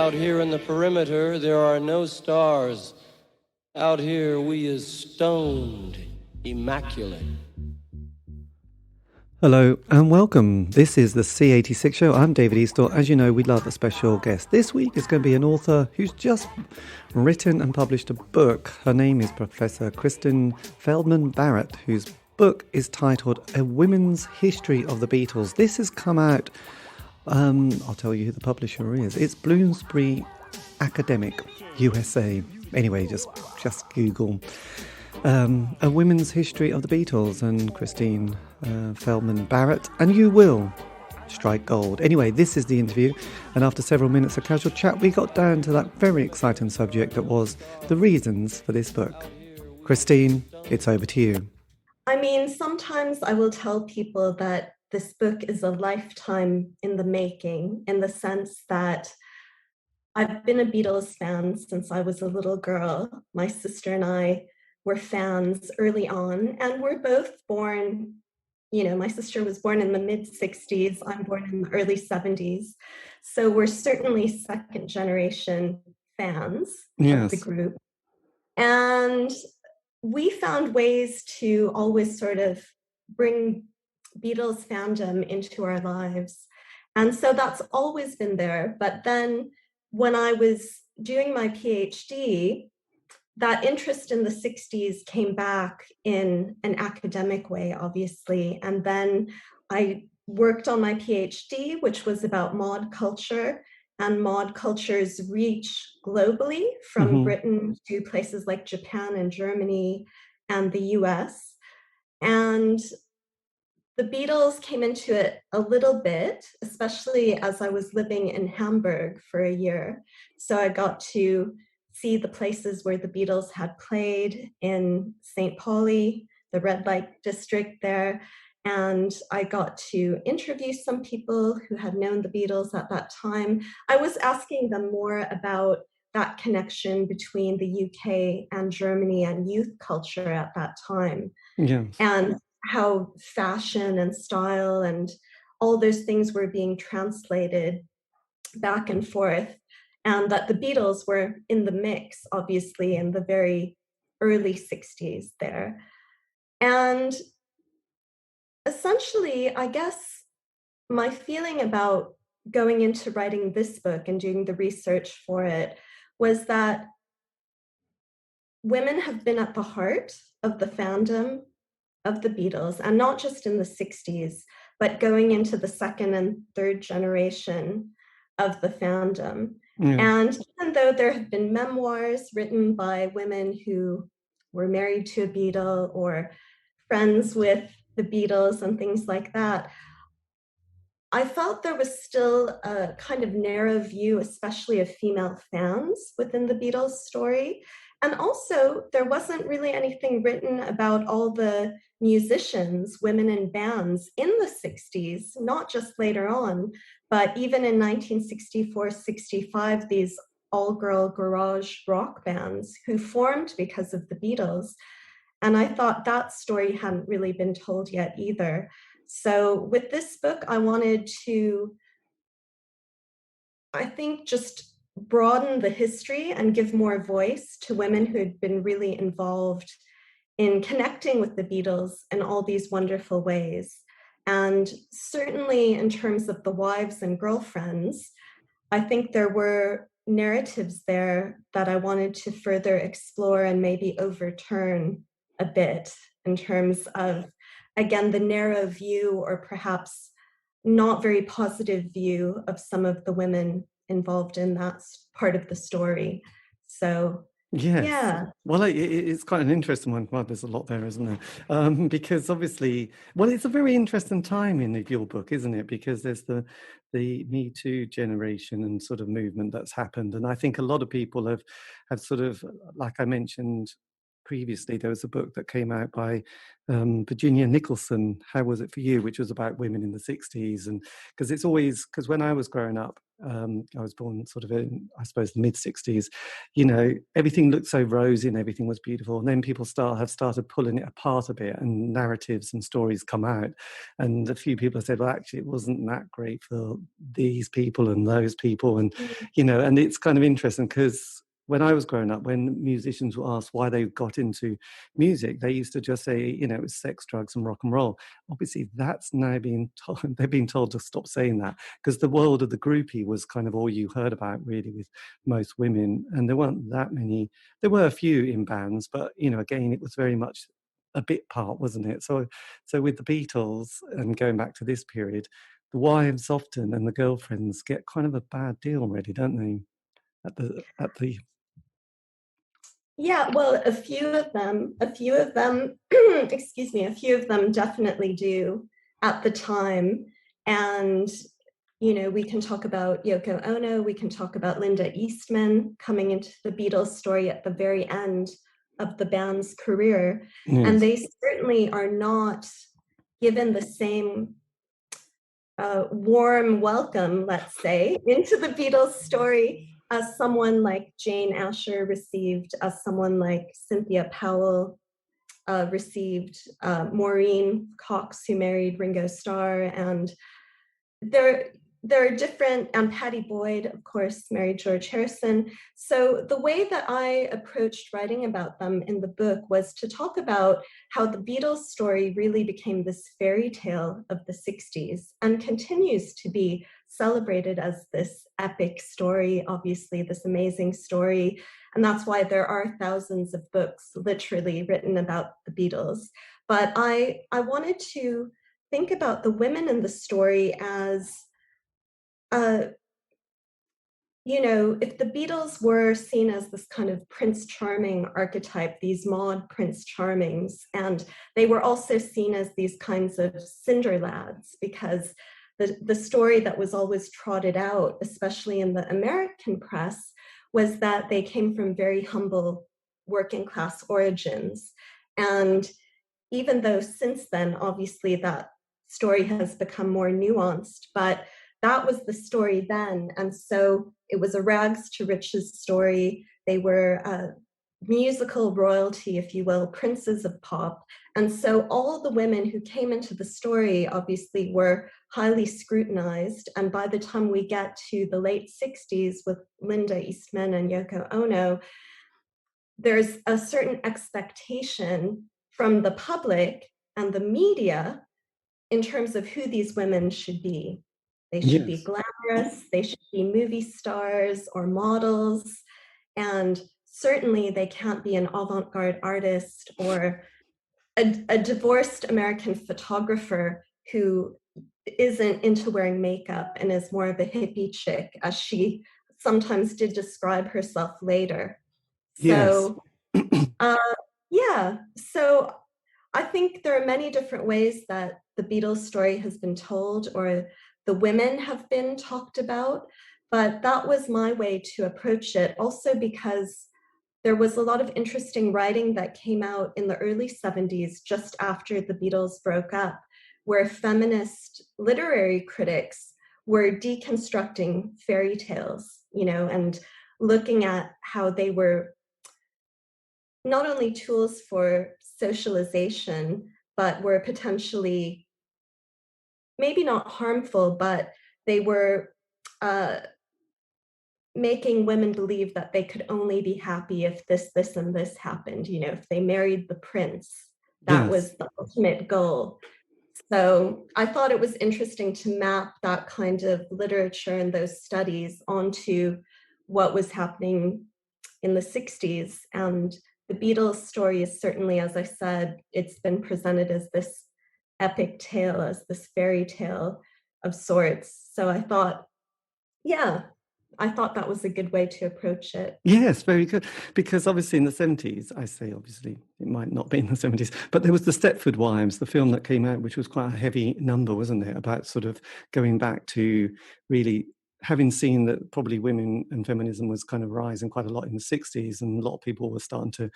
Out here in the perimeter, there are no stars. Out here, we is stoned, immaculate. Hello and welcome. This is the C86 show. I'm David Eastaugh. As you know, we love a special guest. This week is going to be an author who's just written and published a book. Her name is Professor Kristen Feldman-Barrett, whose book is titled A Women's History of the Beatles. This has come out, I'll tell you who the publisher is. It's Bloomsbury Academic, USA. Anyway, just Google A Women's History of the Beatles and Christine Feldman-Barrett, and you will strike gold. Anyway, this is the interview, and after several minutes of casual chat, we got down to that very exciting subject that was the reasons for this book. Christine, it's over to you. I mean, sometimes I will tell people that this book is a lifetime in the making, in the sense that I've been a Beatles fan since I was a little girl. My sister and I were fans early on, and we're both born, my sister was born in the mid-60s, I'm born in the early 70s. So we're certainly second generation fans of the group. And we found ways to always sort of bring Beatles fandom into our lives. And so that's always been there. But then when I was doing my PhD, that interest in the 60s came back in an academic way, obviously. And then I worked on my PhD, which was about mod culture and mod culture's reach globally from Britain to places like Japan and Germany and the US. And the Beatles came into it a little bit, especially as I was living in Hamburg for a year. So I got to see the places where the Beatles had played in St. Pauli, the red light district there. And I got to interview some people who had known the Beatles at that time. I was asking them more about that connection between the UK and Germany and youth culture at that time. Yeah. And how fashion and style and all those things were being translated back and forth. And that the Beatles were in the mix, obviously, in the very early 60s there. And essentially, I guess my feeling about going into writing this book and doing the research for it was that women have been at the heart of the fandom of the Beatles, and not just in the 60s, but going into the second and third generation of the fandom. Yeah. And even though there have been memoirs written by women who were married to a Beatle or friends with the Beatles and things like that, I felt there was still a kind of narrow view, especially of female fans within the Beatles story. And also, there wasn't really anything written about all the musicians, women in bands in the 60s, not just later on, but even in 1964-65, these all-girl garage rock bands who formed because of the Beatles. And I thought that story hadn't really been told yet either. So with this book, I wanted to, I think, just broaden the history and give more voice to women who had been really involved in connecting with the Beatles in all these wonderful ways. And certainly in terms of the wives and girlfriends, I think there were narratives there that I wanted to further explore and maybe overturn a bit in terms of, again, the narrow view or perhaps not very positive view of some of the women involved in that part of the story. So Yes. yeah. Well, it's quite an interesting one. Well, there's a lot there, isn't there? Because obviously, well, it's a very interesting time in your book, isn't it? Because there's the Me Too generation and sort of movement that's happened. And I think a lot of people have sort of, like I mentioned previously, there was a book that came out by Virginia Nicholson, How Was It For You, which was about women in the 60s. And because when I was growing up, I was born sort of in, I suppose, the mid-60s, you know, everything looked so rosy and everything was beautiful. And then people have started pulling it apart a bit, and narratives and stories come out. And a few people have said, well, actually, it wasn't that great for these people and those people. And, you know, and it's kind of interesting because when I was growing up, when musicians were asked why they got into music, they used to just say, you know, it was sex, drugs, and rock and roll. Obviously, that's now being told, they're being told to stop saying that, because the world of the groupie was kind of all you heard about, really, with most women. And there weren't that many. There were a few in bands, but, you know, again, it was very much a bit part, wasn't it? So with the Beatles, and going back to this period, the wives often and the girlfriends get kind of a bad deal, really, don't they? At the Yeah, well, a few of them, excuse me, a few of them definitely do at the time. And, you know, we can talk about Yoko Ono, we can talk about Linda Eastman coming into the Beatles story at the very end of the band's career. Yes. And they certainly are not given the same warm welcome, let's say, into the Beatles story as someone like Jane Asher received, as someone like Cynthia Powell received, Maureen Cox, who married Ringo Starr, and there are different, and Patty Boyd, of course, married George Harrison. So the way that I approached writing about them in the book was to talk about how the Beatles story really became this fairy tale of the 60s and continues to be celebrated as this epic story, obviously this amazing story. And that's why there are thousands of books literally written about the Beatles. But I wanted to think about the women in the story as you know, if the Beatles were seen as this kind of Prince Charming archetype, these Maud Prince Charmings, and they were also seen as these kinds of cinder lads, because the story that was always trotted out, especially in the American press, was that they came from very humble working class origins. And even though since then, obviously, that story has become more nuanced, but that was the story then. And so it was a rags to riches story. They were musical royalty, if you will, princes of pop. And so all the women who came into the story obviously were highly scrutinized. And by the time we get to the late 60s with Linda Eastman and Yoko Ono, there's a certain expectation from the public and the media in terms of who these women should be. They should be glamorous, they should be movie stars or models, and certainly they can't be an avant-garde artist or a divorced American photographer who isn't into wearing makeup and is more of a hippie chick, as she sometimes did describe herself later. So, yeah, so I think there are many different ways that the Beatles story has been told, or the women have been talked about, but that was my way to approach it. Also because there was a lot of interesting writing that came out in the early 70s, just after the Beatles broke up, where feminist literary critics were deconstructing fairy tales, you know, and looking at how they were not only tools for socialization, but were potentially maybe not harmful, but they were making women believe that they could only be happy if this, and this happened. You know, if they married the prince, that was the ultimate goal. So I thought it was interesting to map that kind of literature and those studies onto what was happening in the 60s. And the Beatles story is certainly, as I said, it's been presented as this epic tale, as this fairy tale of sorts. So I thought, I thought that was a good way to approach it. Yes, very good. Because obviously in the 70s, I say obviously, it might not be in the 70s, but there was the Stepford Wives, the film that came out, which was quite a heavy number, wasn't it? About sort of going back to really having seen that probably women and feminism was kind of rising quite a lot in the 60s, and a lot of people were starting to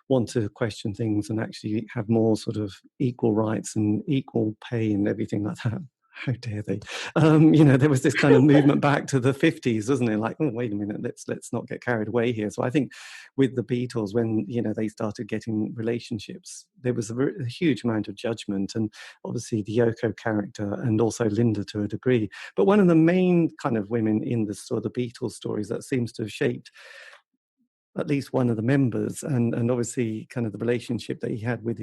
want to question things and actually have more sort of equal rights and equal pay and everything like that How dare they? There was this kind of movement back to the 50s, wasn't it? Like, oh, wait a minute, let's not get carried away here. So I think with the Beatles, when they started getting relationships, there was a huge amount of judgment, and obviously the Yoko character, and also Linda to a degree. But one of the main kind of women in the sort of Beatles stories that seems to have shaped at least one of the members, and obviously kind of the relationship that he had with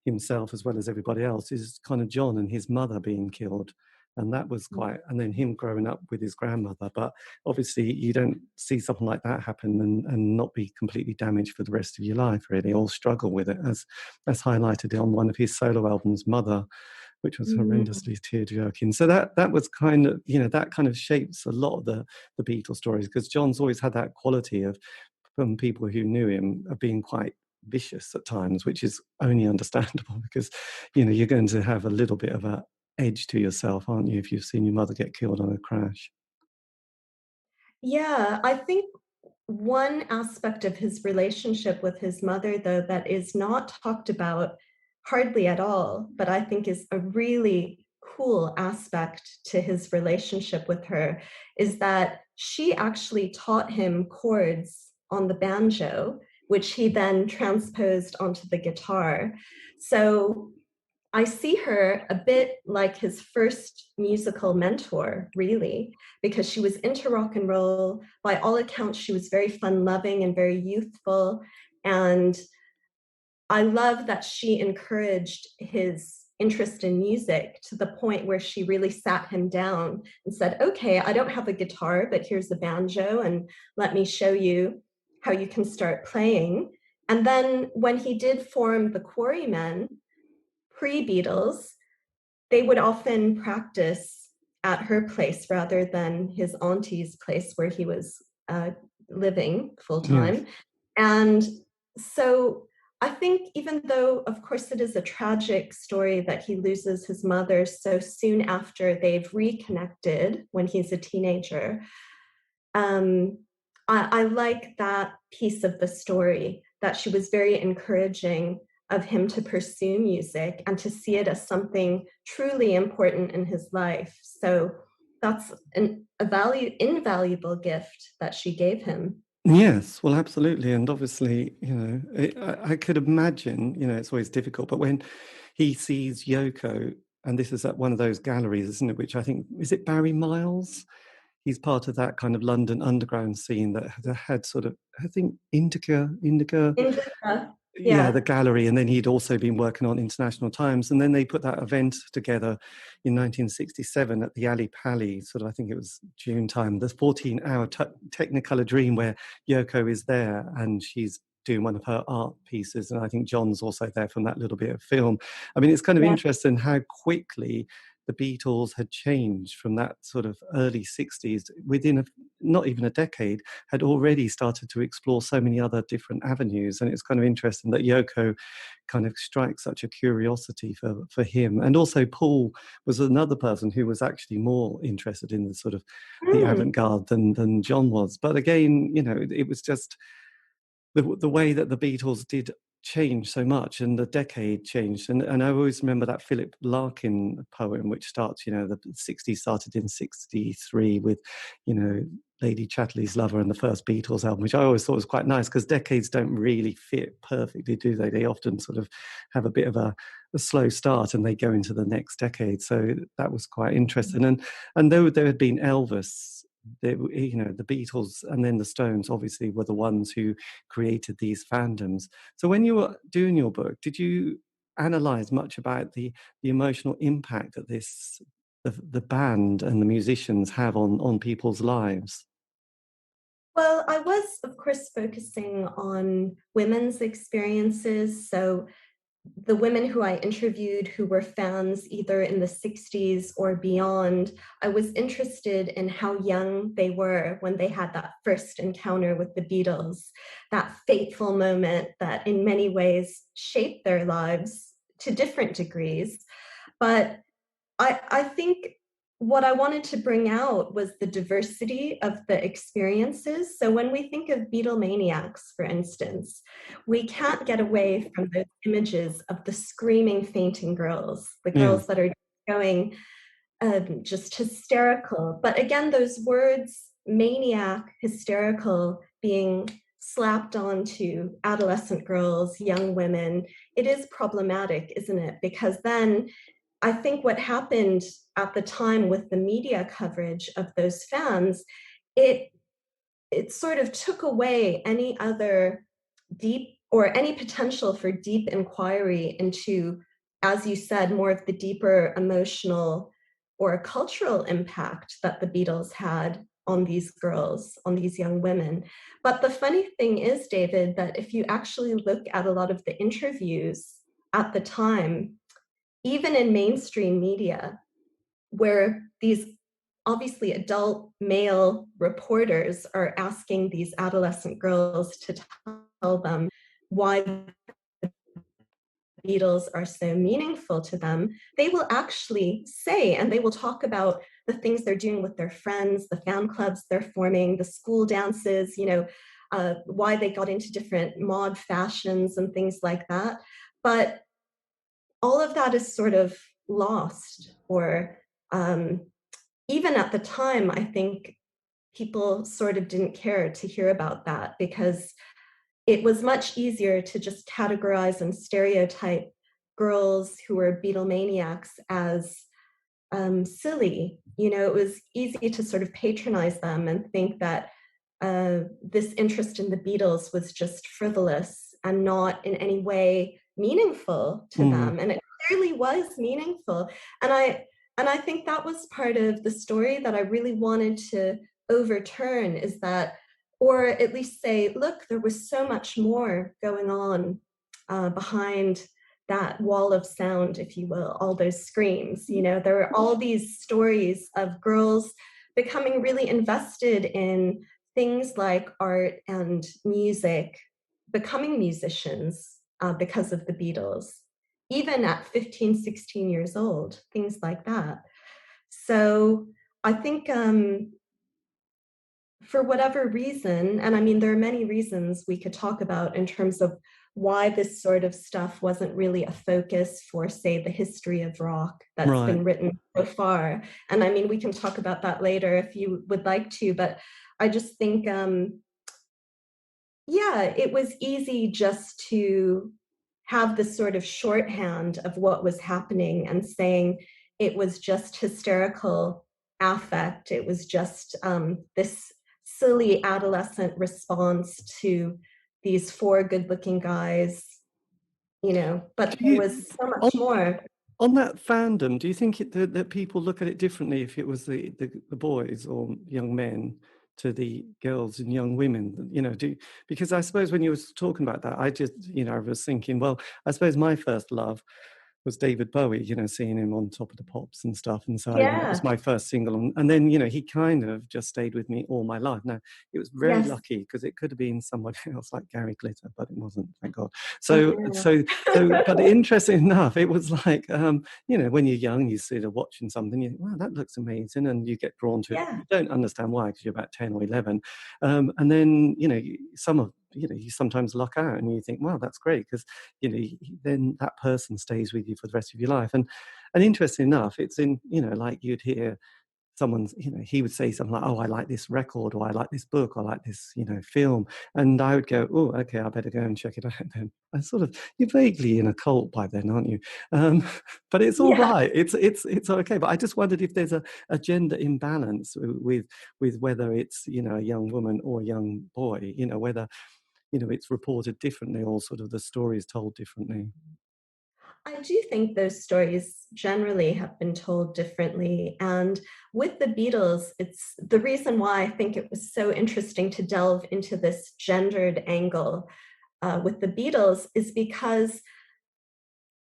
himself as well as everybody else, is kind of John and his mother being killed. And that was quite, and then him growing up with his grandmother. But obviously you don't see something like that happen and not be completely damaged for the rest of your life, really, or struggle with it, as highlighted on one of his solo albums, Mother, which was horrendously tear-jerking. So that was kind of, that kind of shapes a lot of the Beatles stories, because John's always had that quality of, from people who knew him, of being quite vicious at times, which is only understandable because, you're going to have a little bit of a edge to yourself, aren't you, if you've seen your mother get killed on a crash? Yeah, I think one aspect of his relationship with his mother, though, that is not talked about hardly at all, but I think is a really cool aspect to his relationship with her, is that she actually taught him chords on the banjo, which he then transposed onto the guitar. So I see her a bit like his first musical mentor, really, because she was into rock and roll. By all accounts, she was very fun-loving and very youthful. And I love that she encouraged his interest in music to the point where she really sat him down and said, okay, I don't have a guitar, but here's a banjo, and let me show you how you can start playing. And then when he did form the Quarrymen, pre-Beatles, they would often practice at her place rather than his auntie's place where he was living full-time. Yes. And so I think, even though, of course, it is a tragic story that he loses his mother so soon after they've reconnected when he's a teenager, I like that piece of the story, that she was very encouraging of him to pursue music and to see it as something truly important in his life. So that's a invaluable gift that she gave him. Yes, well, absolutely. And obviously, I could imagine, it's always difficult, but when he sees Yoko, and this is at one of those galleries, isn't it, which I think, is it Barry Miles? He's part of that kind of London underground scene that had sort of, I think, Indica. Yeah, the Yeah. gallery. And then he'd also been working on International Times. And then they put that event together in 1967 at the Ali Pali, sort of, I think it was June time, the 14-hour Technicolor Dream, where Yoko is there and she's doing one of her art pieces. And I think John's also there from that little bit of film. I mean, it's kind of interesting how quickly the Beatles had changed from that sort of early 60s, within not even a decade, had already started to explore so many other different avenues. And it's kind of interesting that Yoko kind of strikes such a curiosity for him. And also Paul was another person who was actually more interested in the sort of the avant-garde than John was. But again, it was just the way that the Beatles did change so much, and the decade changed. And I always remember that Philip Larkin poem, which starts, the 60s started in 63 with, Lady Chatterley's Lover and the first Beatles album, which I always thought was quite nice, because decades don't really fit perfectly, do they? They often sort of have a bit of a slow start and they go into the next decade. So that was quite interesting. And though there had been Elvis, the Beatles and then the Stones obviously were the ones who created these fandoms. So when you were doing your book, did you analyze much about the emotional impact that the band and the musicians have on people's lives? Well, I was, of course, focusing on women's experiences. So the women who I interviewed who were fans either in the 60s or beyond, I was interested in how young they were when they had that first encounter with the Beatles, that fateful moment that in many ways shaped their lives to different degrees. But I think what I wanted to bring out was the diversity of the experiences. So when we think of Beatlemaniacs, for instance, we can't get away from those images of the screaming, fainting girls, the girls that are going just hysterical. But again, those words, maniac, hysterical, being slapped onto adolescent girls, young women, it is problematic, isn't it? Because then I think what happened at the time with the media coverage of those fans, it sort of took away any other deep or any potential for deep inquiry into, as you said, more of the deeper emotional or cultural impact that the Beatles had on these girls, on these young women. But the funny thing is, David, that if you actually look at a lot of the interviews at the time, even in mainstream media, where these obviously adult male reporters are asking these adolescent girls to tell them why the Beatles are so meaningful to them, they will actually say, and they will talk about the things they're doing with their friends, the fan clubs they're forming, the school dances, why they got into different mod fashions and things like that. But all of that is sort of lost, or even at the time, I think people sort of didn't care to hear about that, because it was much easier to just categorize and stereotype girls who were Beatlemaniacs as silly. It was easy to sort of patronize them and think that this interest in the Beatles was just frivolous and not in any way meaningful to them. And it clearly was meaningful. And I think that was part of the story that I really wanted to overturn, is that, or at least say, look, there was so much more going on behind that wall of sound, if you will, all those screams. There were all these stories of girls becoming really invested in things like art and music, becoming musicians because of the Beatles, even at 15, 16 years old, things like that. So I think for whatever reason, and I mean, there are many reasons we could talk about in terms of why this sort of stuff wasn't really a focus for, say, the history of rock that's been written so far. And I mean, we can talk about that later if you would like to, but I just think, it was easy just to have this sort of shorthand of what was happening and saying it was just hysterical affect. It was just this silly adolescent response to these four good-looking guys, but there was so much more. On that fandom, do you think that people look at it differently if it was the boys or young men to the girls and young women? Because I suppose when you were talking about that, I just, I was thinking, well, I suppose my first love was David Bowie, seeing him on Top of the Pops and stuff. And so that was my first single. And then, he kind of just stayed with me all my life. Now, it was very lucky, because it could have been someone else like Gary Glitter, but it wasn't, thank God. But interesting enough, it was like, when you're young, you see watching something, you think, wow, that looks amazing. And you get drawn to it. You don't understand why, because you're about 10 or 11. And then, you sometimes luck out and you think, wow, that's great, because then that person stays with you for the rest of your life. And interesting enough, it's in like you'd hear someone's, he would say something like, oh, I like this record, or I like this book, or I like this film, and I would go, oh, okay, I better go and check it out then. And sort of, you're vaguely in a cult by then, aren't you? But it's all right, it's okay. But I just wondered if there's a gender imbalance with whether it's a young woman or a young boy, whether it's reported differently, or sort of the story is told differently. I do think those stories generally have been told differently. And with the Beatles, it's the reason why I think it was so interesting to delve into this gendered angle with the Beatles is because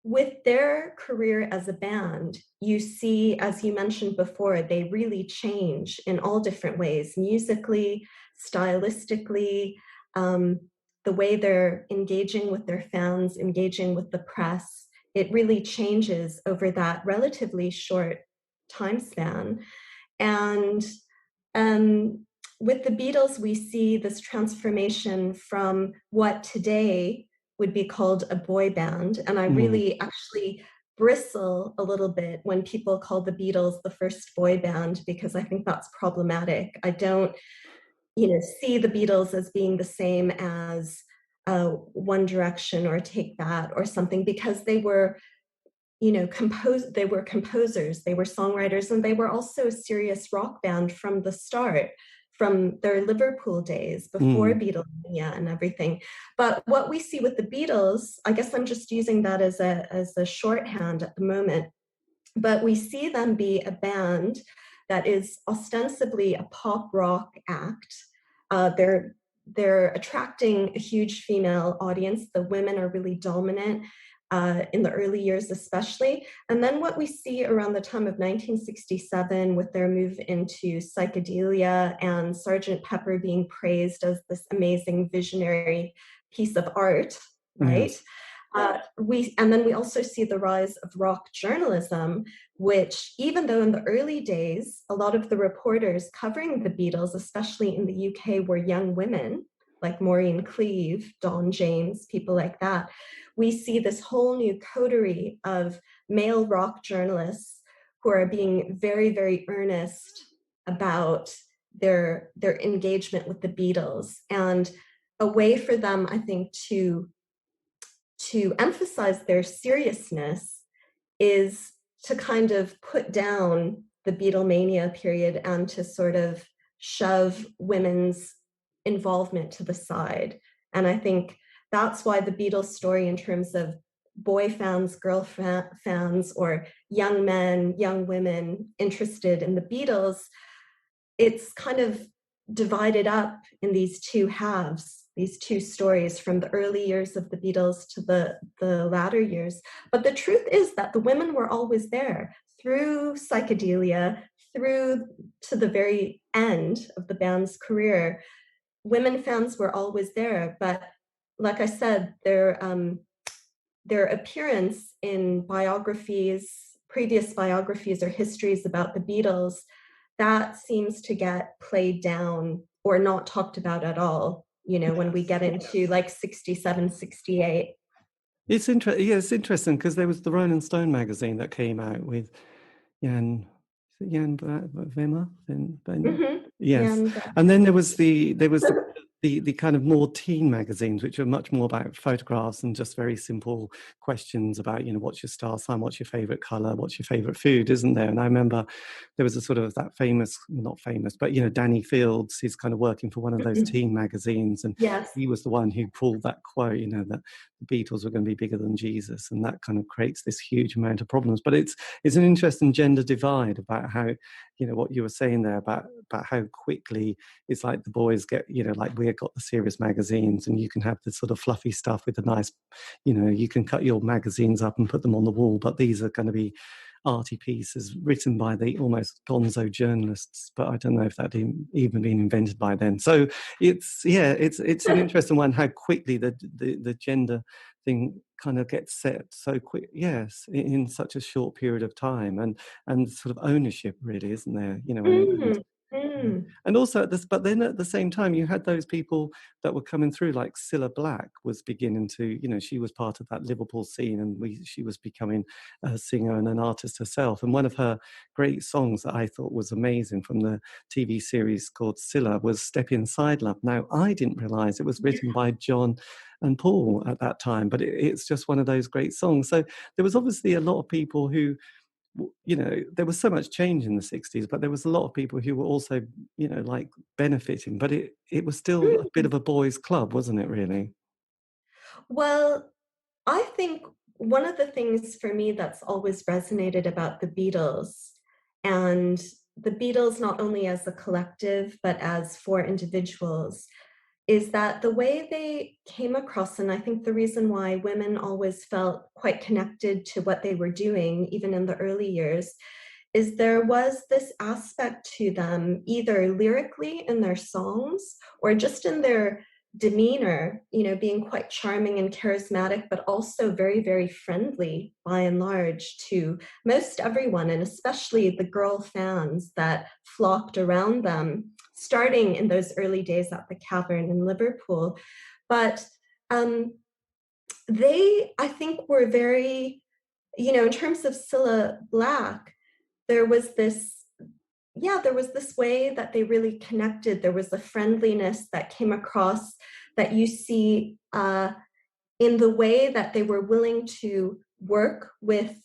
with their career as a band, you see, as you mentioned before, they really change in all different ways, musically, stylistically, the way they're engaging with their fans, engaging with the press. It really changes over that relatively short time span. And with the Beatles, we see this transformation from what today would be called a boy band. And I really actually bristle a little bit when people call the Beatles the first boy band, because I think that's problematic. I don't, see the Beatles as being the same as One Direction or Take That or something, because they were, they were composers, they were songwriters, and they were also a serious rock band from the start, from their Liverpool days before Beatlemania and everything. But what we see with the Beatles, I guess I'm just using that as a shorthand at the moment, but we see them be a band that is ostensibly a pop rock act. They're attracting a huge female audience. The women are really dominant in the early years, especially. And then what we see around the time of 1967 with their move into psychedelia and Sgt. Pepper being praised as this amazing visionary piece of art, right? Yes. And then we also see the rise of rock journalism, which, even though in the early days, a lot of the reporters covering the Beatles, especially in the UK, were young women, like Maureen Cleave, Dawn James, people like that, we see this whole new coterie of male rock journalists who are being very, very earnest about their engagement with the Beatles. And a way for them, I think, to emphasize their seriousness is to kind of put down the Beatlemania period and to sort of shove women's involvement to the side. And I think that's why the Beatles story, in terms of boy fans, girl fans, or young men, young women interested in the Beatles, it's kind of divided up in these two halves, these two stories, from the early years of the Beatles to the latter years. But the truth is that the women were always there through psychedelia, through to the very end of the band's career. Women fans were always there, but like I said, their appearance in biographies, previous biographies or histories about the Beatles, that seems to get played down or not talked about at all, when we get into like 67, 68. It's interesting because there was the Rolling Stone magazine that came out with Jan Vemmer. Yes, and then there was the kind of more teen magazines, which are much more about photographs and just very simple questions about, what's your star sign, what's your favorite color, what's your favorite food, isn't there? And I remember there was a sort of that not famous, but Danny Fields, he's kind of working for one of those teen magazines, and yes, he was the one who pulled that quote, that the Beatles were going to be bigger than Jesus, and that kind of creates this huge amount of problems. But it's an interesting gender divide about how, what you were saying there about how quickly it's like the boys get, like we've got the serious magazines, and you can have the sort of fluffy stuff with the nice, you can cut your magazines up and put them on the wall, but these are going to be arty pieces written by the almost gonzo journalists, but I don't know if that even been invented by then. So it's an interesting one, how quickly the gender thing kind of gets set so quick, yes, in such a short period of time, and sort of ownership, really, isn't there? And also but then at the same time, you had those people that were coming through, like Cilla Black was beginning to, she was part of that Liverpool scene, and she was becoming a singer and an artist herself. And one of her great songs that I thought was amazing from the TV series called Cilla was Step Inside Love. Now, I didn't realize it was written by John and Paul at that time, but it's just one of those great songs. So there was obviously a lot of people who, there was so much change in the 60s, but there was a lot of people who were also, like benefiting, but it was still a bit of a boys' club, wasn't it, really? Well, I think one of the things for me that's always resonated about the Beatles, and the Beatles not only as a collective, but as four individuals, is that the way they came across, and I think the reason why women always felt quite connected to what they were doing, even in the early years, is there was this aspect to them, either lyrically in their songs or just in their demeanor, being quite charming and charismatic, but also very, very friendly by and large to most everyone, and especially the girl fans that flocked around them, starting in those early days at the Cavern in Liverpool. But they, I think, were very in terms of Cilla Black, there was this way that they really connected. There was a friendliness that came across that you see in the way that they were willing to work with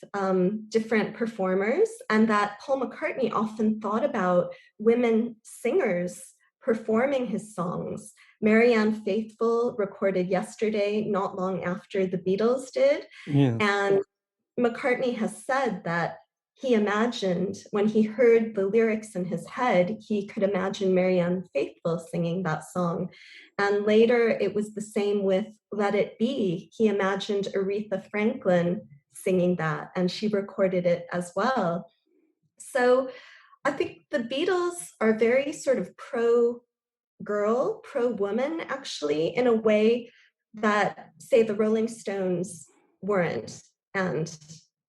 different performers, and that Paul McCartney often thought about women singers performing his songs. Marianne Faithfull recorded Yesterday not long after the Beatles did. Yes. And McCartney has said that he imagined, when he heard the lyrics in his head, he could imagine Marianne Faithfull singing that song. And later it was the same with Let It Be. He imagined Aretha Franklin singing that, and she recorded it as well. So I think the Beatles are very sort of pro-girl, pro-woman, actually, in a way that, say, the Rolling Stones weren't and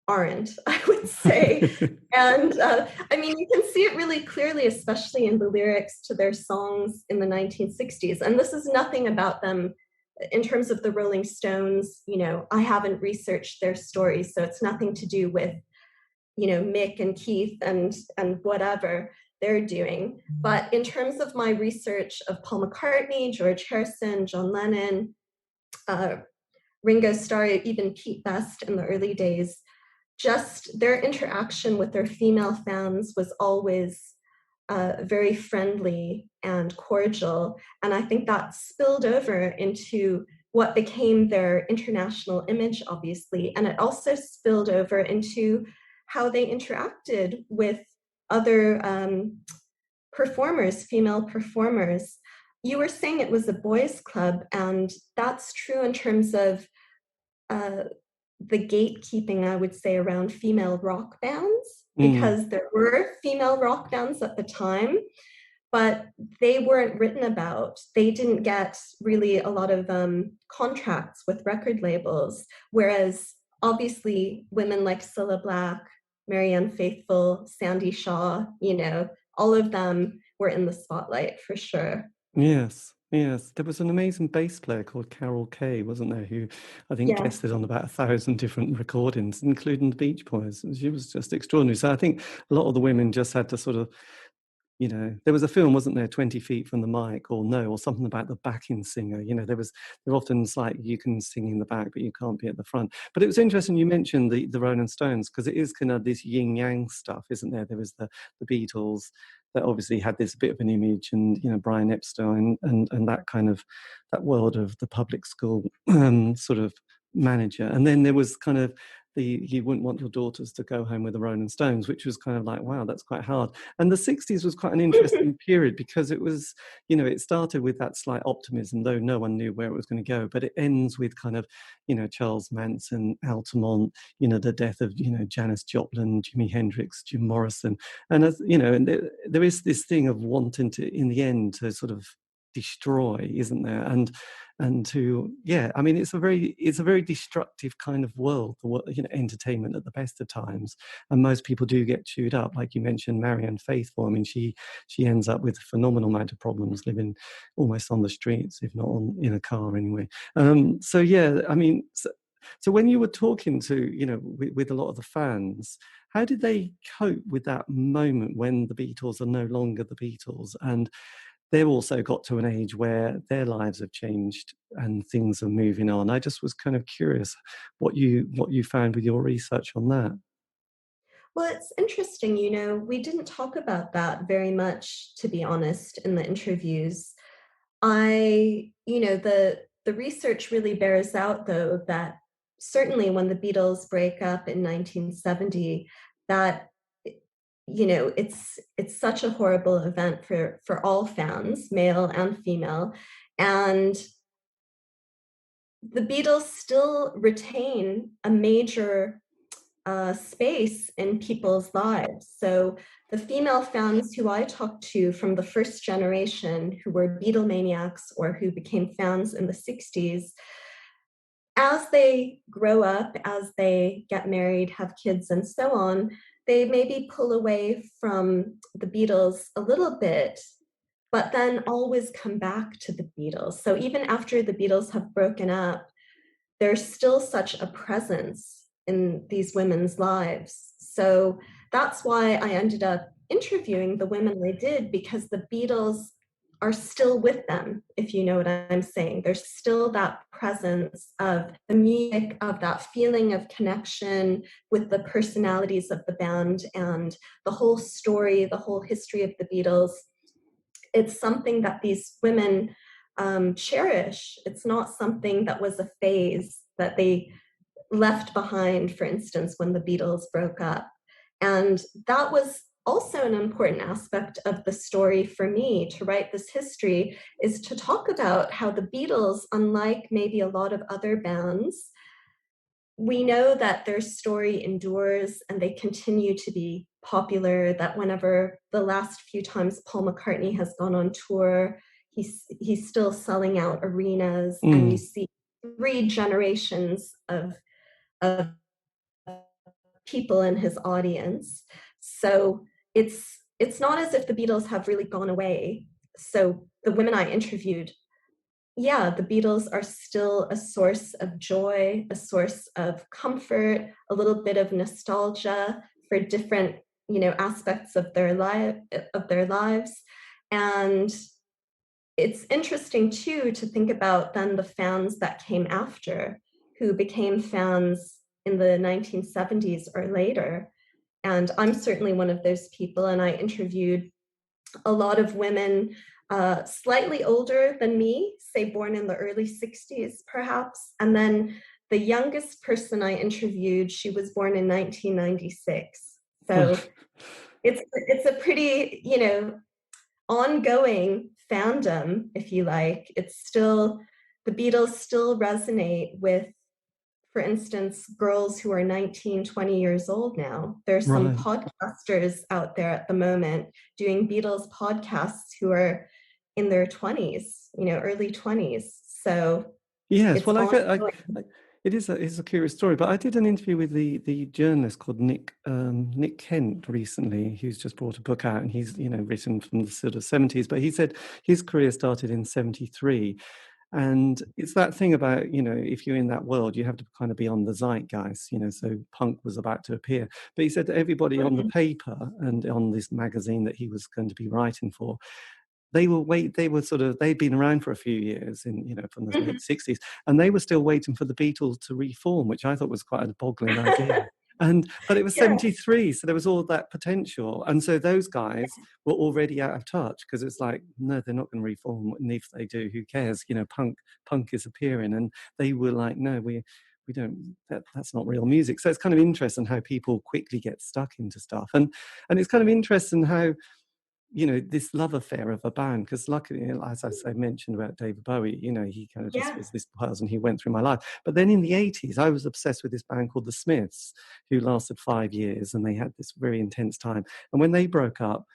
aren't, I would say. And I mean, you can see it really clearly, especially in the lyrics to their songs in the 1960s. And this is nothing about them in terms of the Rolling Stones. I haven't researched their stories, so it's nothing to do with, Mick and Keith and whatever they're doing. But in terms of my research of Paul McCartney, George Harrison, John Lennon, Ringo Starr, even Pete Best in the early days, just their interaction with their female fans was always very friendly and cordial. And I think that spilled over into what became their international image, obviously. And it also spilled over into how they interacted with other performers, female performers. You were saying it was a boys' club, and that's true in terms of the gatekeeping, I would say, around female rock bands, because there were female rock bands at the time, but they weren't written about. They didn't get really a lot of contracts with record labels, whereas obviously women like Cilla Black, Marianne Faithfull, Sandy Shaw, all of them were in the spotlight for sure. Yes. There was an amazing bass player called Carol Kay, wasn't there, who I think guested on about 1,000 different recordings, including the Beach Boys. She was just extraordinary. So I think a lot of the women just had to sort of, there was a film, wasn't there, 20 Feet from the Mic, or something about the backing singer. There often it's like you can sing in the back, but you can't be at the front. But it was interesting you mentioned the Rolling Stones, because it is kind of this yin yang stuff, isn't there? There was the Beatles that obviously had this bit of an image, and Brian Epstein and that kind of that world of the public school sort of manager. And then there was kind of you wouldn't want your daughters to go home with the Rolling Stones, which was kind of like, wow, that's quite hard. And the 60s was quite an interesting period, because it was, it started with that slight optimism, though no one knew where it was going to go. But it ends with kind of, Charles Manson, Altamont, the death of, Janis Joplin, Jimi Hendrix, Jim Morrison. And as and there is this thing of wanting to, in the end, to sort of destroy, isn't there? And to I mean, it's a very destructive kind of world, entertainment at the best of times, and most people do get chewed up. Like you mentioned, Marianne Faithfull, I mean, she ends up with a phenomenal amount of problems, living almost on the streets, if not in a car anyway. I mean, so when you were talking to with a lot of the fans, how did they cope with that moment when the Beatles are no longer the Beatles, and they've also got to an age where their lives have changed and things are moving on? I just was kind of curious what you found with your research on that. Well, it's interesting, we didn't talk about that very much, to be honest, in the interviews. The research really bears out, though, that certainly when the Beatles break up in 1970, that it's such a horrible event for all fans, male and female. And the Beatles still retain a major space in people's lives. So the female fans who I talked to from the first generation, who were Beatlemaniacs or who became fans in the 60s, as they grow up, as they get married, have kids, and so on, they maybe pull away from the Beatles a little bit, but then always come back to the Beatles. So even after the Beatles have broken up, there's still such a presence in these women's lives. So that's why I ended up interviewing the women I did, because the Beatles are still with them, if you know what I'm saying. There's still that presence of the music, of that feeling of connection with the personalities of the band and the whole story, the whole history of the Beatles. It's something that these women cherish. It's not something that was a phase that they left behind, for instance, when the Beatles broke up. And that was also an important aspect of the story for me to write this history, is to talk about how the Beatles, unlike maybe a lot of other bands, we know that their story endures and they continue to be popular, that whenever the last few times Paul McCartney has gone on tour, he's still selling out arenas, and you see 3 generations of people in his audience. So it's not as if the Beatles have really gone away. So the women I interviewed, yeah, the Beatles are still a source of joy, a source of comfort, a little bit of nostalgia for different, aspects of their lives. And it's interesting too to think about then the fans that came after, who became fans in the 1970s or later. And I'm certainly one of those people, and I interviewed a lot of women slightly older than me, say born in the early 60s perhaps. And then the youngest person I interviewed, she was born in 1996. So it's a pretty, ongoing fandom, if you like. It's still, the Beatles still resonate with, for instance, girls who are 19, 20 years old now. There's some podcasters out there at the moment doing Beatles podcasts who are in their 20s, early 20s. So yes, well, it is a curious story. But I did an interview with the journalist called Nick Kent recently, who's just brought a book out, and he's written from the sort of 70s. But he said his career started in 73. And it's that thing about, if you're in that world, you have to kind of be on the zeitgeist, so punk was about to appear. But he said that everybody on the paper and on this magazine that he was going to be writing for, they'd been around for a few years from the late 60s, and they were still waiting for the Beatles to reform, which I thought was quite a boggling idea. But it was 73, so there was all that potential. And so those guys were already out of touch, because it's like, no, they're not going to reform. And if they do, who cares? Punk is appearing. And they were like, no, we don't, that's not real music. So it's kind of interesting how people quickly get stuck into stuff. And it's kind of interesting how, this love affair of a band, because luckily, as I mentioned about David Bowie, he kind of just was this person who went through my life. But then in the 80s, I was obsessed with this band called The Smiths, who lasted 5 years, and they had this very intense time. And when they broke up,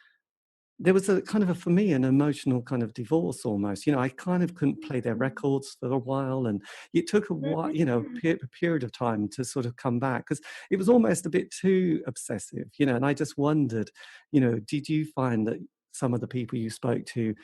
there was a kind of for me, an emotional kind of divorce almost. I kind of couldn't play their records for a while, and it took a while, a period of time to sort of come back, because it was almost a bit too obsessive, and I just wondered, did you find that some of the people you spoke to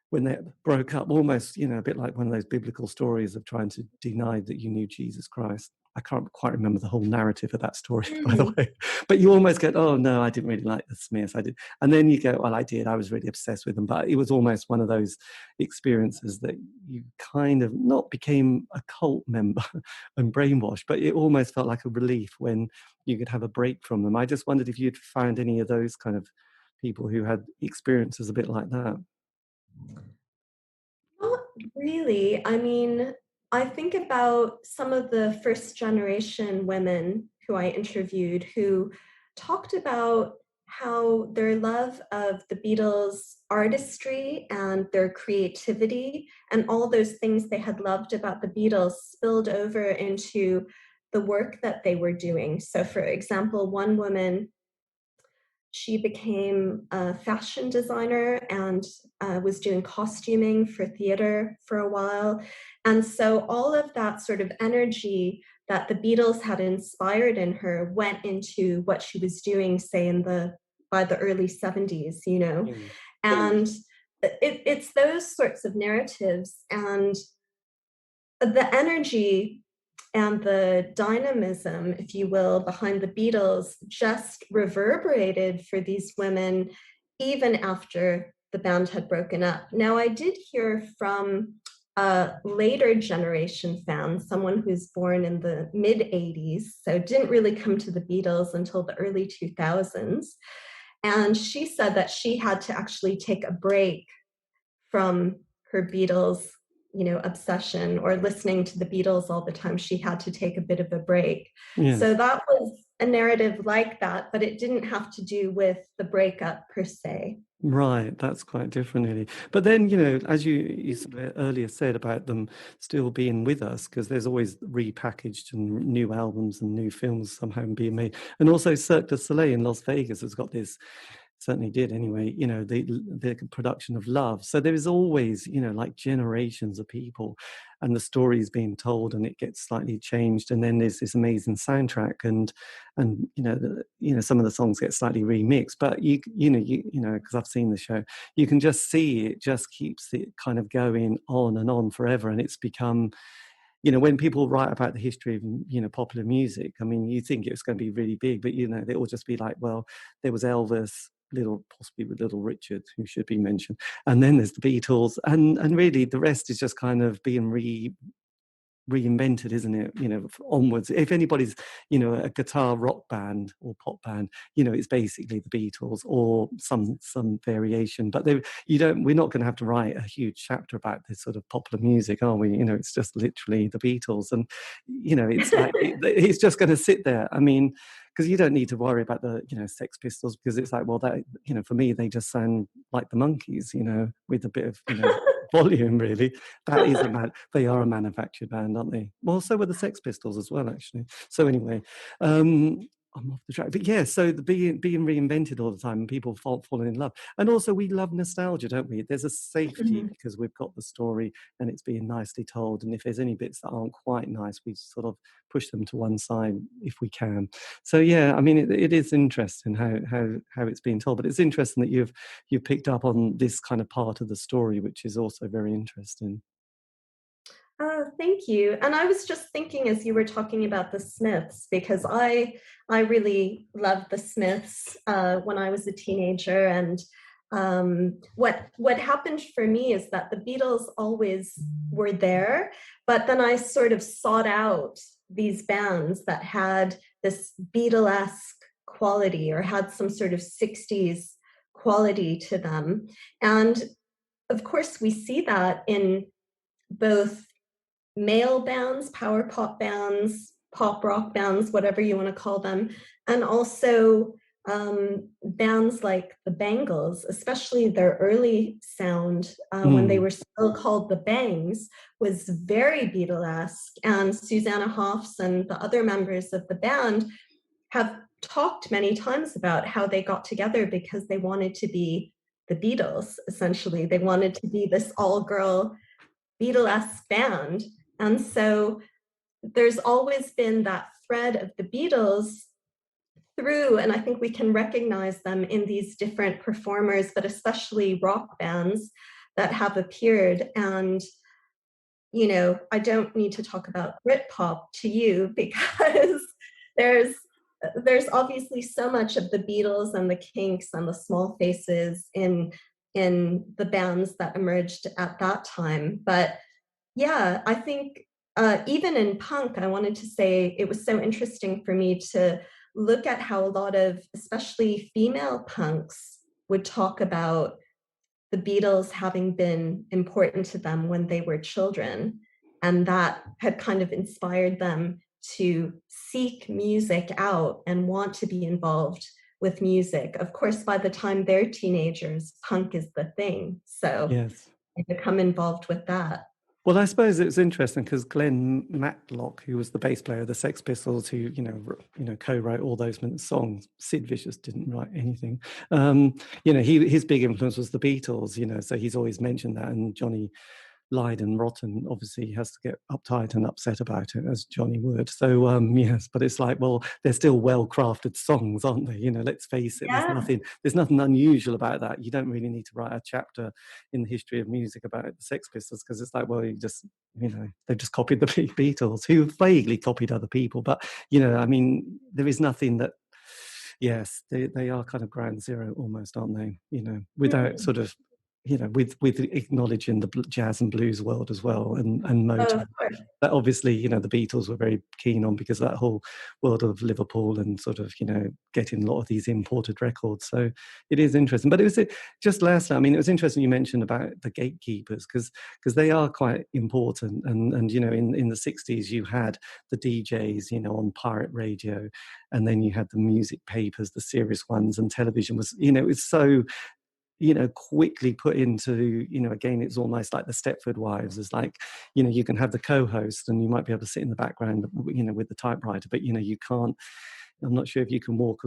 when they broke up, almost, a bit like one of those biblical stories of trying to deny that you knew Jesus Christ? I can't quite remember the whole narrative of that story, by the way. But you almost go, oh, no, I didn't really like the Smiths. I did. And then you go, well, I did. I was really obsessed with them. But it was almost one of those experiences that you kind of not became a cult member and brainwashed, but it almost felt like a relief when you could have a break from them. I just wondered if you'd found any of those kind of people who had experiences a bit like that. Not really. I mean, I think about some of the first generation women who I interviewed who talked about how their love of the Beatles' artistry and their creativity and all those things they had loved about the Beatles spilled over into the work that they were doing. So, for example, one woman, she became a fashion designer and was doing costuming for theater for a while. And so all of that sort of energy that the Beatles had inspired in her went into what she was doing, say, by the early 70s, And it's those sorts of narratives. And the energy and the dynamism, if you will, behind the Beatles just reverberated for these women even after the band had broken up. Now, I did hear from a later generation fan, someone who's born in the mid 80s, so didn't really come to the Beatles until the early 2000s. And she said that she had to actually take a break from her Beatles, obsession, or listening to the Beatles all the time. She had to take a bit of a break. Yes. So that was a narrative like that, but it didn't have to do with the breakup per se. Right, that's quite different, really. But then, as you earlier said about them still being with us, because there's always repackaged and new albums and new films somehow being made. And also Cirque du Soleil in Las Vegas has got this, certainly did anyway, the production of Love. So there is always, like generations of people, and the story is being told and it gets slightly changed. And then there's this amazing soundtrack, and some of the songs get slightly remixed. But you because I've seen the show, you can just see it just keeps it kind of going on and on forever, and it's become. When people write about the history of, popular music, I mean, you think it's going to be really big, but, it will just be like, well, there was Elvis, possibly with Little Richard, who should be mentioned. And then there's the Beatles. And really the rest is just kind of being reinvented, isn't it? Onwards. If anybody's, a guitar rock band or pop band, it's basically the Beatles or some variation. But we're not going to have to write a huge chapter about this sort of popular music, are we? It's just literally the Beatles, and it's like it's just going to sit there. I mean, because you don't need to worry about the Sex Pistols, because it's like, well, that for me they just sound like the Monkees, with a bit of volume, really. That is they are a manufactured band, aren't they? Well, so were the Sex Pistols as well, actually. So anyway, I'm off the track, but yeah. So the being reinvented all the time, and people falling in love, and also we love nostalgia, don't we? There's a safety because we've got the story and it's being nicely told. And if there's any bits that aren't quite nice, we sort of push them to one side if we can. So yeah, I mean, it is interesting how it's being told, but it's interesting that you've picked up on this kind of part of the story, which is also very interesting. Oh, thank you. And I was just thinking as you were talking about the Smiths, because I really loved the Smiths when I was a teenager. And what happened for me is that the Beatles always were there, but then I sort of sought out these bands that had this Beatlesque quality or had some sort of 60s quality to them. And of course, we see that in both male bands, power pop bands, pop rock bands, whatever you want to call them, and also bands like the Bangles, especially their early sound when they were still called the Bangs, was very Beatlesque. And Susanna Hoffs and the other members of the band have talked many times about how they got together because they wanted to be the Beatles, essentially. They wanted to be this all-girl Beatlesque band. And so there's always been that thread of the Beatles through, and I think we can recognize them in these different performers, but especially rock bands that have appeared. And, I don't need to talk about Britpop to you because there's obviously so much of the Beatles and the Kinks and the Small Faces in the bands that emerged at that time. But yeah, I think even in punk, I wanted to say it was so interesting for me to look at how a lot of, especially female punks, would talk about the Beatles having been important to them when they were children. And that had kind of inspired them to seek music out and want to be involved with music. Of course, by the time they're teenagers, punk is the thing. So yes, they become involved with that. Well, I suppose it's interesting because Glenn Matlock, who was the bass player of the Sex Pistols, who co-wrote all those songs. Sid Vicious didn't write anything. His big influence was the Beatles. So he's always mentioned that, and Johnny Leyden Rotten obviously has to get uptight and upset about it, as Johnny would. So yes, but it's like, well, they're still well-crafted songs, aren't they? Let's face it, Yeah. there's nothing unusual about that. You don't really need to write a chapter in the history of music about the Sex Pistols, because it's like, well, they've just copied the Beatles, who vaguely copied other people, but there is nothing that. Yes, they are kind of ground zero almost, aren't they? Without sort of, with acknowledging the jazz and blues world as well, and Motown. Of course. That obviously, the Beatles were very keen on, because of that whole world of Liverpool and sort of, getting a lot of these imported records. So it is interesting. But it was just lastly, it was interesting you mentioned about the gatekeepers, because they are quite important. And in the 60s, you had the DJs, on pirate radio, and then you had the music papers, the serious ones, and television was, it was so quickly put into, again, it's almost like the Stepford Wives. It's like, you can have the co-host and you might be able to sit in the background, with the typewriter, but, you can't, I'm not sure if you can walk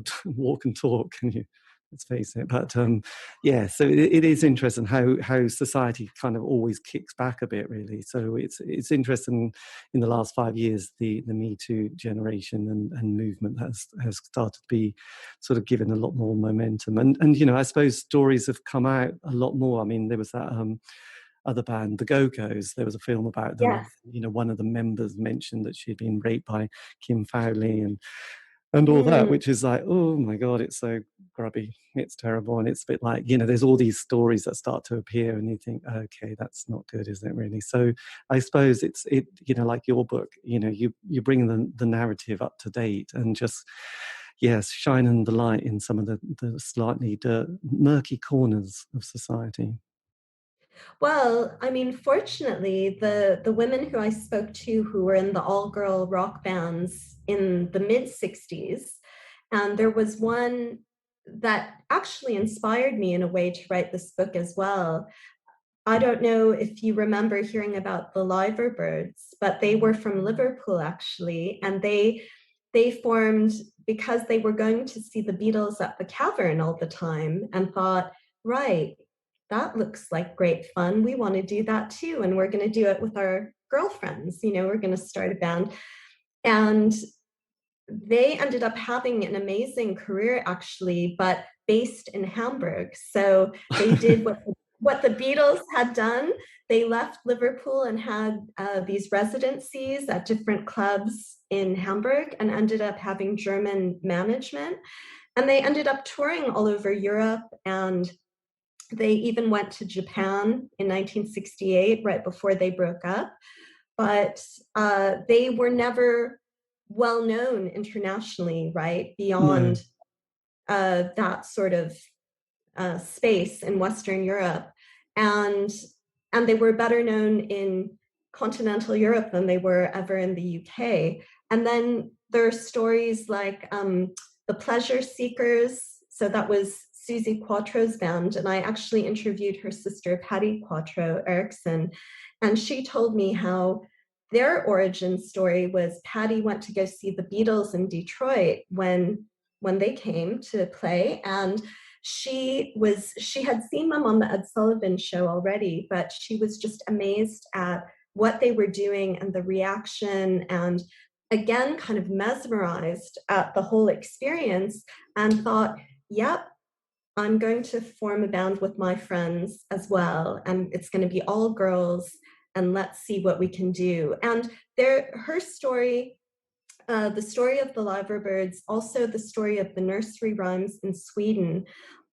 and talk, can you? Let's face it. But so it is interesting how society kind of always kicks back a bit, really. So it's interesting in the last 5 years, the Me Too generation and movement has started to be sort of given a lot more momentum. And I suppose stories have come out a lot more. There was that other band, the Go-Go's. There was a film about them. Yes. One of the members mentioned that she'd been raped by Kim Fowley and all that, which is like, oh my God, it's so grubby, it's terrible. And it's a bit like, there's all these stories that start to appear and you think, okay, that's not good, is it really? So I suppose it's like your book, you bring the narrative up to date and just, yes, shining the light in some of the slightly murky corners of society. Well, fortunately, the women who I spoke to who were in the all-girl rock bands in the mid-60s, and there was one that actually inspired me in a way to write this book as well. I don't know if you remember hearing about the Liverbirds, but they were from Liverpool, actually, and they formed because they were going to see the Beatles at the Cavern all the time and thought, right, that looks like great fun. We want to do that too. And we're going to do it with our girlfriends. We're going to start a band. And they ended up having an amazing career, actually, but based in Hamburg. So they did what the Beatles had done. They left Liverpool and had these residencies at different clubs in Hamburg and ended up having German management. And they ended up touring all over Europe, and they even went to Japan in 1968, right before they broke up. But they were never well known internationally, right? Beyond that sort of space in Western Europe. And they were better known in continental Europe than they were ever in the UK. And then there are stories like the Pleasure Seekers. So that was Susie Quattro's band, and I actually interviewed her sister, Patty Quattro Erickson, and she told me how their origin story was Patty went to go see the Beatles in Detroit when they came to play, and she had seen them on the Ed Sullivan Show already, but she was just amazed at what they were doing and the reaction, and again, kind of mesmerized at the whole experience, and thought, yep, I'm going to form a band with my friends as well, and it's going to be all girls, and let's see what we can do. And her story, the story of the Liverbirds, also the story of the nursery rhymes in Sweden,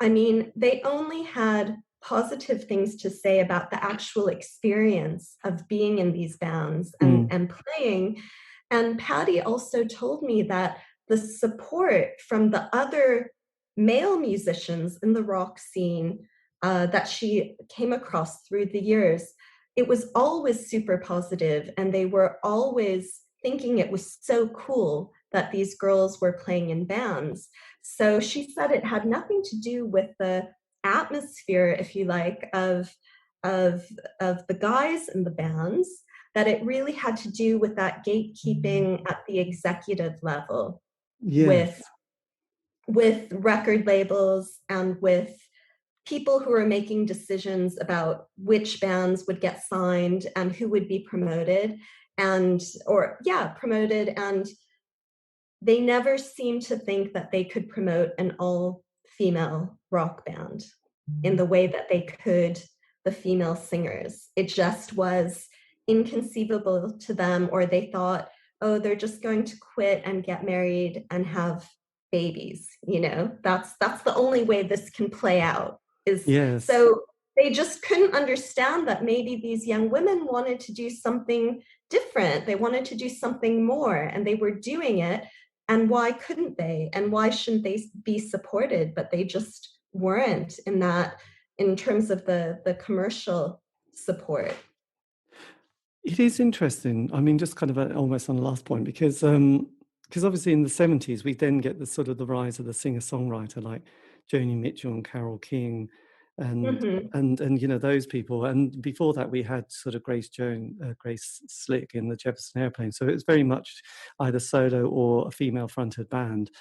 they only had positive things to say about the actual experience of being in these bands and playing. And Patty also told me that the support from the other male musicians in the rock scene that she came across through the years, it was always super positive, and they were always thinking it was so cool that these girls were playing in bands. So she said it had nothing to do with the atmosphere, if you like, of the guys in the bands, that it really had to do with that gatekeeping at the executive level, with record labels and with people who were making decisions about which bands would get signed and who would be promoted promoted. And they never seemed to think that they could promote an all-female rock band in the way that they could the female singers. It just was inconceivable to them, or they thought, oh, they're just going to quit and get married and have babies. That's the only way this can play out. Yes. So they just couldn't understand that maybe these young women wanted to do something different. They wanted to do something more, and they were doing it. And why couldn't they? And why shouldn't they be supported? But they just weren't in terms of the commercial support. It is interesting. I mean, just kind of almost on the last point, because obviously in the 70s, we then get the sort of the rise of the singer-songwriter like Joni Mitchell and Carole King and those people. And before that, we had sort of Grace Slick in the Jefferson Airplane. So it was very much either solo or a female-fronted band.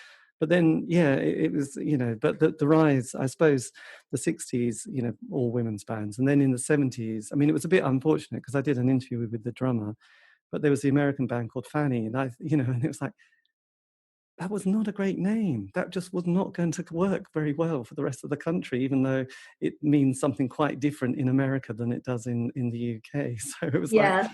But then, it was, but the rise, I suppose, the 60s, all women's bands. And then in the 70s, I mean, it was a bit unfortunate because I did an interview with the drummer, but there was the American band called Fanny. And and it was like, that was not a great name. That just was not going to work very well for the rest of the country, even though it means something quite different in America than it does in the UK. So it was like,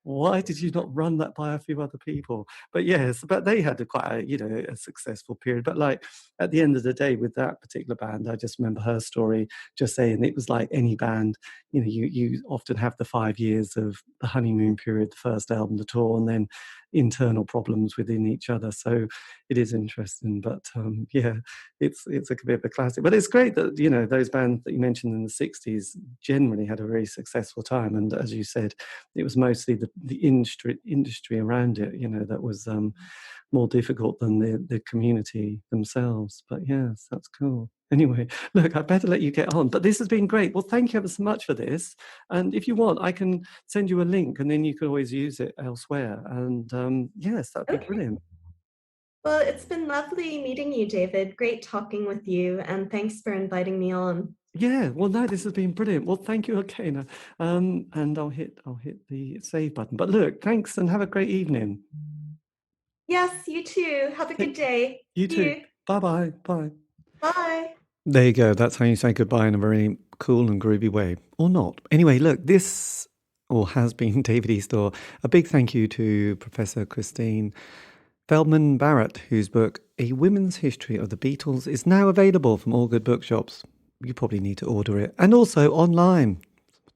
why did you not run that by a few other people? But yes, but they had quite a successful period. But like at the end of the day, with that particular band, I just remember her story just saying it was like any band, you often have the 5 years of the honeymoon period, the first album, the tour, and then internal problems within each other. So it is interesting, but it's a bit of a classic. But it's great that those bands that you mentioned in the 60s generally had a very successful time, and as you said, it was mostly the industry around it that was more difficult than the community themselves. But yes, that's cool. Anyway, look, I better let you get on. But this has been great. Well, thank you ever so much for this. And if you want, I can send you a link and then you can always use it elsewhere. And yes, that'd be brilliant. Well, it's been lovely meeting you, David. Great talking with you. And thanks for inviting me on. Yeah, well, no, this has been brilliant. Well, thank you again. And I'll hit the save button. But look, thanks and have a great evening. Yes, you too. Have a good day. You too. Bye-bye. Bye. Bye. There you go. That's how you say goodbye in a very cool and groovy way. Or not. Anyway, look, this has been David Eastaugh. A big thank you to Professor Christine Feldman-Barrett, whose book, A Women's History of the Beatles, is now available from all good bookshops. You probably need to order it. And also online.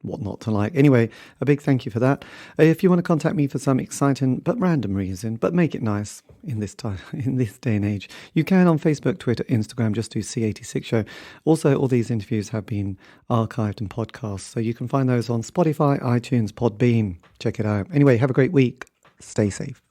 What not to like. Anyway, a big thank you for that. If you want to contact me for some exciting but random reason, but make it nice in this time, in this day and age, you can on Facebook, Twitter, Instagram, just do C86 Show. Also, all these interviews have been archived and podcast, so you can find those on Spotify, iTunes, Podbean. Check it out. Anyway, have a great week. Stay safe.